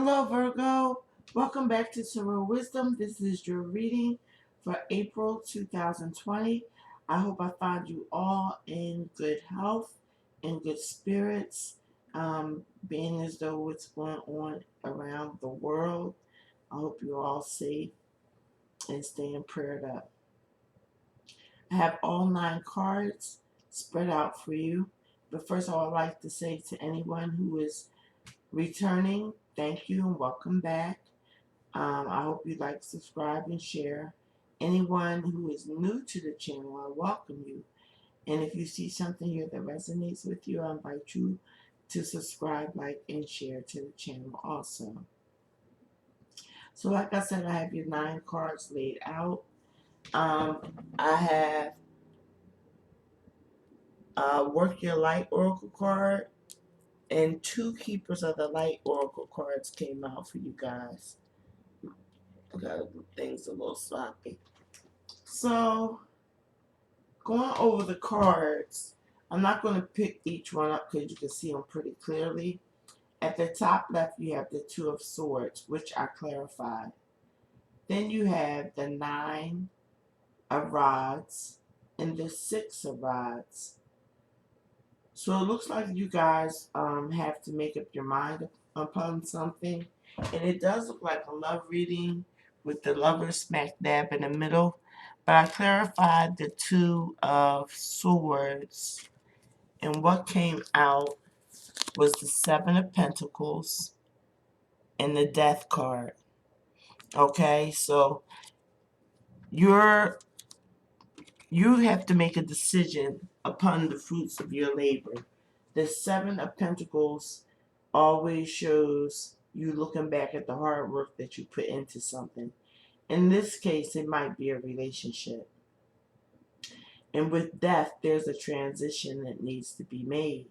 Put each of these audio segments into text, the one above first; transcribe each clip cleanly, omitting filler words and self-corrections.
Hello, Virgo. Welcome back to Tarot Wisdom. This is your reading for April 2020. I hope I find you all in good health and good spirits, being as though what's going on around the world. I hope you're all safe and staying prayed up. I have all 9 cards spread out for you. But first, I would like to say to anyone who is returning, thank you and welcome back. I hope you like, subscribe, and share. Anyone who is new to the channel, I welcome you. And if you see something here that resonates with you, I invite you to subscribe, like, and share to the channel also. So like I said, I have your 9 cards laid out. I have Work Your Light Oracle card, and 2 Keepers of the Light Oracle cards came out for you guys. Got things a little sloppy. So, going over the cards, I'm not going to pick each one up because you can see them pretty clearly. At the top left, you have the 2 of Swords, which I clarified. Then you have the 9 of Rods and the 6 of Rods. So it looks like you guys have to make up your mind upon something. And it does look like a love reading with the Lover smack dab in the middle. But I clarified the 2 of Swords. And what came out was the 7 of Pentacles and the Death card. Okay, so you have to make a decision upon the fruits of your labor. The 7 of Pentacles always shows you looking back at the hard work that you put into something. In this case, it might be a relationship. And with death, there's a transition that needs to be made,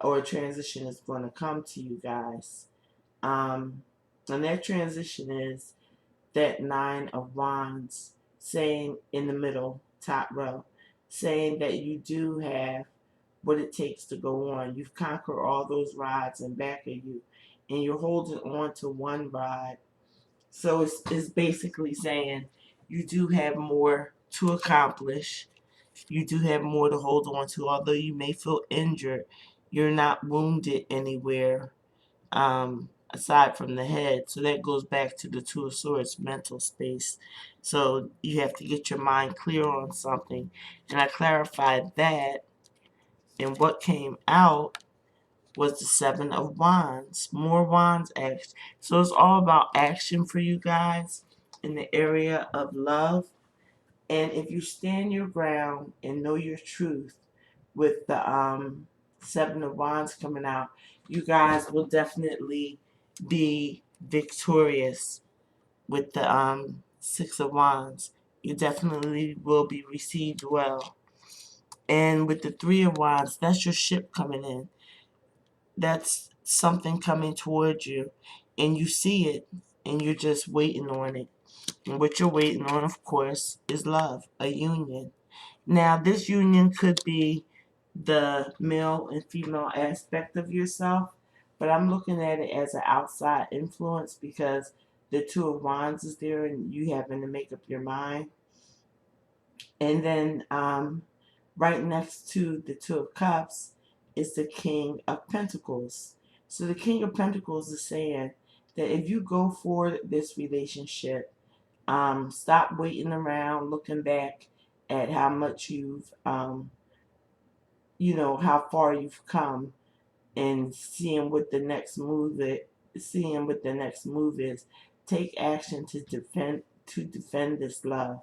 or a transition is going to come to you guys. And that transition is that 9 of Wands, saying in the middle, top row, saying that you do have what it takes to go on. You've conquered all those rods in back of you, and you're holding on to one rod. So it's basically saying you do have more to accomplish. You do have more to hold on to. Although you may feel injured, you're not wounded anywhere aside from the head. So that goes back to the 2 of Swords, mental space. So you have to get your mind clear on something. And I clarified that. And what came out was the 7 of Wands. More Wands action. So it's all about action for you guys in the area of love. And if you stand your ground and know your truth with the 7 of Wands coming out, you guys will definitely be victorious with the 6 of Wands. You definitely will be received well. And with the 3 of Wands, that's your ship coming in. That's something coming towards you, and you see it, and you're just waiting on it. And what you're waiting on, of course, is love, a union. Now, this union could be the male and female aspect of yourself, but I'm looking at it as an outside influence because the 2 of Wands is there and you having to make up your mind. And then right next to the 2 of Cups is the King of Pentacles. So the King of Pentacles is saying that if you go for this relationship, stop waiting around looking back at how much you've, how far you've come, and seeing what the next move is. Take action to defend this love,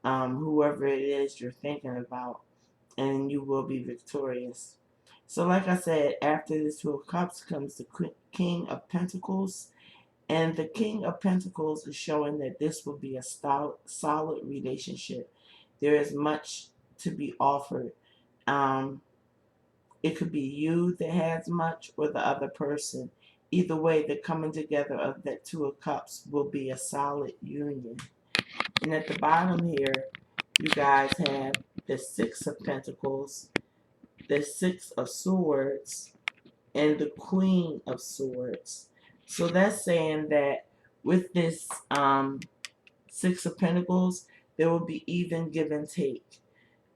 whoever it is you're thinking about, and you will be victorious. So like I said, after the 2 of Cups comes the King of Pentacles. And the King of Pentacles is showing that this will be a solid relationship. There is much to be offered. It could be you that has much or the other person. Either way, the coming together of that 2 of Cups will be a solid union. And at the bottom here, you guys have the 6 of Pentacles, the 6 of Swords, and the Queen of Swords. So that's saying that with this Six of Pentacles, there will be even give and take.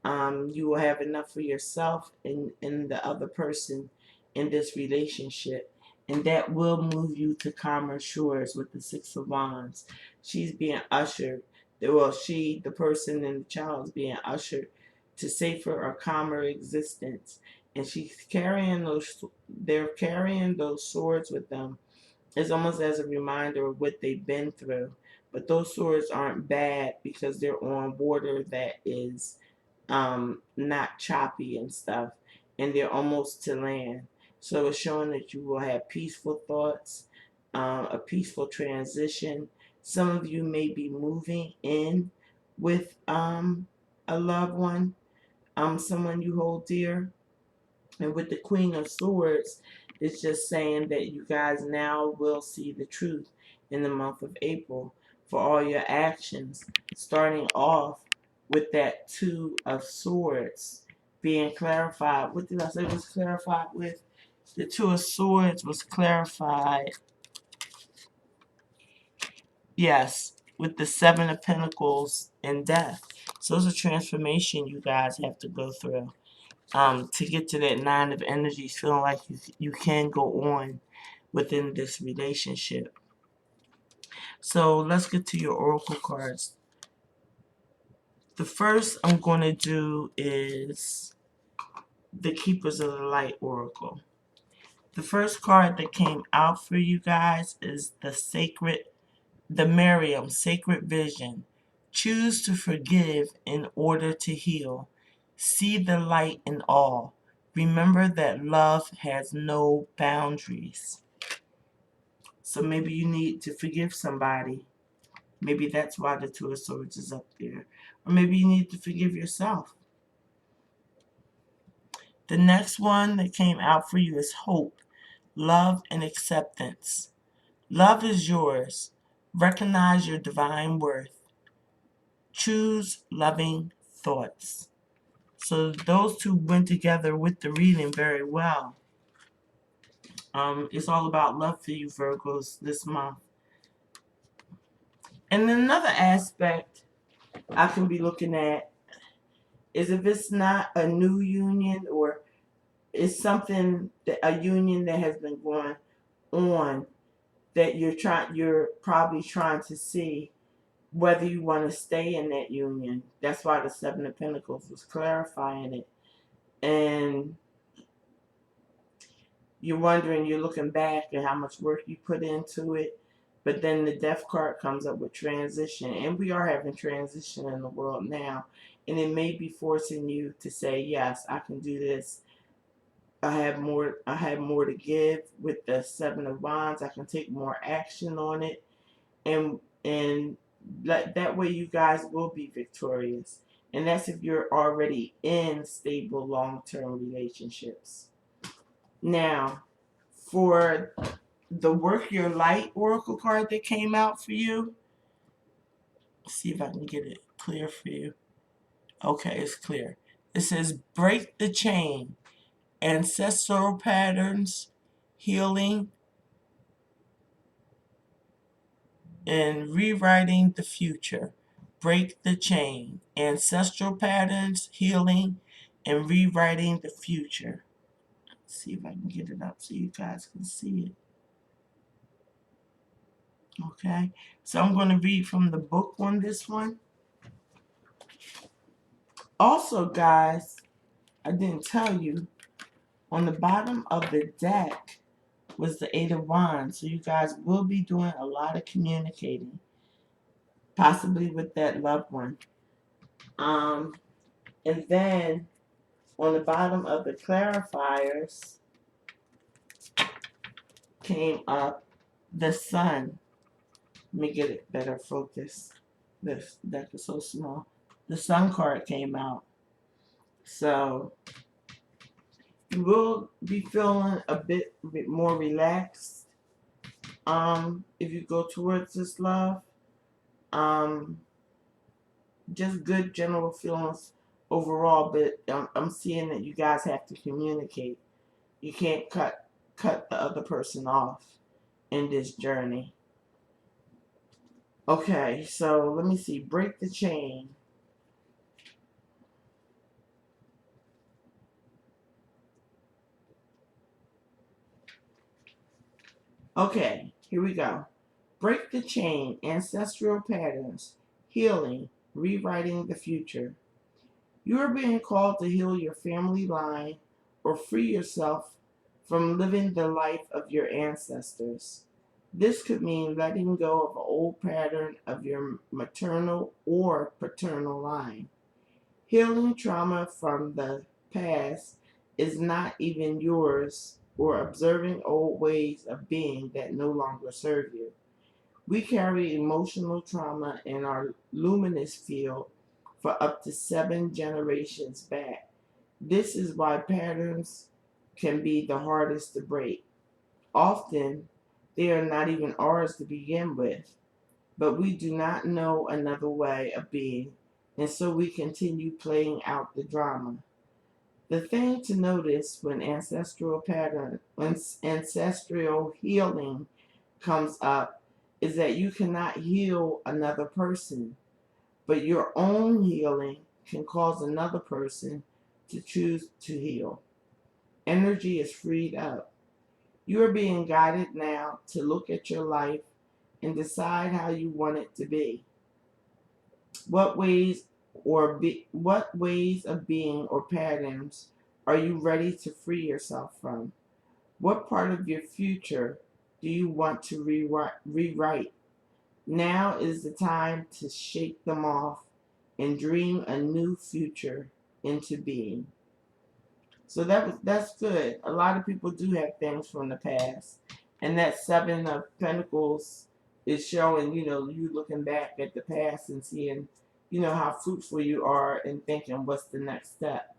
You will have enough for yourself and the other person in this relationship. And that will move you to calmer shores with the Six of Wands. She's being ushered. Well, the person and the child is being ushered to safer or calmer existence. And they're carrying those swords with them. It's almost as a reminder of what they've been through. But those swords aren't bad because they're on water that is not choppy and stuff, and they're almost to land. So it's showing that you will have peaceful thoughts, a peaceful transition. Some of you may be moving in with a loved one, someone you hold dear. And with the Queen of Swords, it's just saying that you guys now will see the truth in the month of April for all your actions, starting off with that Two of Swords being clarified. What did I say was clarified with? The Two of Swords was clarified, yes, with the Seven of Pentacles and death. So it's a transformation you guys have to go through. To get to that Nine of Energies, feeling like you can go on within this relationship. So let's get to your oracle cards. The first I'm going to do is the Keepers of the Light oracle. The first card that came out for you guys is the Miriam Sacred Vision. Choose to forgive in order to heal. See the light in all. Remember that love has no boundaries. So maybe you need to forgive somebody. Maybe that's why the Two of Swords is up there. Or maybe you need to forgive yourself. The next one that came out for you is Hope, Love, and Acceptance. Love is yours. Recognize your divine worth. Choose loving thoughts. So those two went together with the reading very well. It's all about love for you, Virgos, this month. And another aspect I can be looking at is if it's not a new union or it's a union that has been going on that you're probably trying to see whether you want to stay in that union. That's why the Seven of Pentacles was clarifying it. And you're looking back at how much work you put into it. But then the Death card comes up with transition. And we are having transition in the world now. And it may be forcing you to say, yes, I can do this. I have more to give with the Seven of Wands. I can take more action on it. And that way you guys will be victorious. And that's if you're already in stable long-term relationships. Now, for the Work Your Light oracle card that came out for you, let's see if I can get it clear for you. Okay, it's clear. It says break the chain, ancestral patterns, healing, and rewriting the future. Break the chain, ancestral patterns, healing, and rewriting the future. Let's see if I can get it up so you guys can see it. Okay, so I'm going to read from the book on this one. Also, guys, I didn't tell you, on the bottom of the deck was the Eight of Wands. So you guys will be doing a lot of communicating, possibly with that loved one. And then on the bottom of the clarifiers came up the Sun. Let me get it better focused. This deck is so small. The Sun card came out. So you will be feeling a bit more relaxed if you go towards this love. Just good general feelings overall, but I'm seeing that you guys have to communicate. You can't cut the other person off. in this journey. Okay, so let me see. Break the chain. Okay, here we go. Break the chain, ancestral patterns, healing, rewriting the future. You are being called to heal your family line or free yourself from living the life of your ancestors. This could mean letting go of an old pattern of your maternal or paternal line. Healing trauma from the past is not even yours, or observing old ways of being that no longer serve you. We carry emotional trauma in our luminous field for up to 7 generations back. This is why patterns can be the hardest to break. Often, they are not even ours to begin with, but we do not know another way of being, and so we continue playing out the drama. The thing to notice when ancestral healing comes up is that you cannot heal another person, but your own healing can cause another person to choose to heal. Energy is freed up. You are being guided now to look at your life and decide how you want it to be. What ways of being or patterns are you ready to free yourself from? What part of your future do you want to rewrite? Now is the time to shake them off and dream a new future into being. So that's good. A lot of people do have things from the past, and that 7 of Pentacles is showing, you looking back at the past and seeing, how fruitful you are and thinking what's the next step.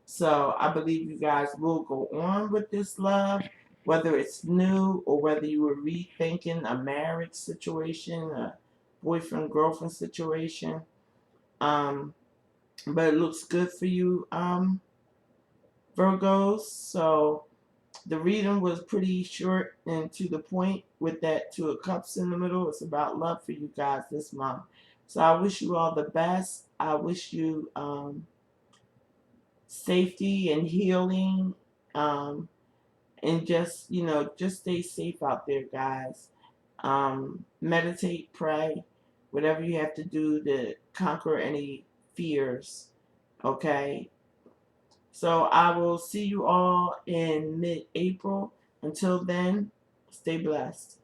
So I believe you guys will go on with this love, whether it's new or whether you were rethinking a marriage situation, a boyfriend girlfriend situation. Um, but it looks good for you, Virgos. So the reading was pretty short and to the point with that 2 of Cups in the middle. It's about love for you guys this month. So I wish you all the best. I wish you safety and healing. And just stay safe out there, guys. Meditate, pray, whatever you have to do to conquer any fears. Okay? So I will see you all in mid-April. Until then, stay blessed.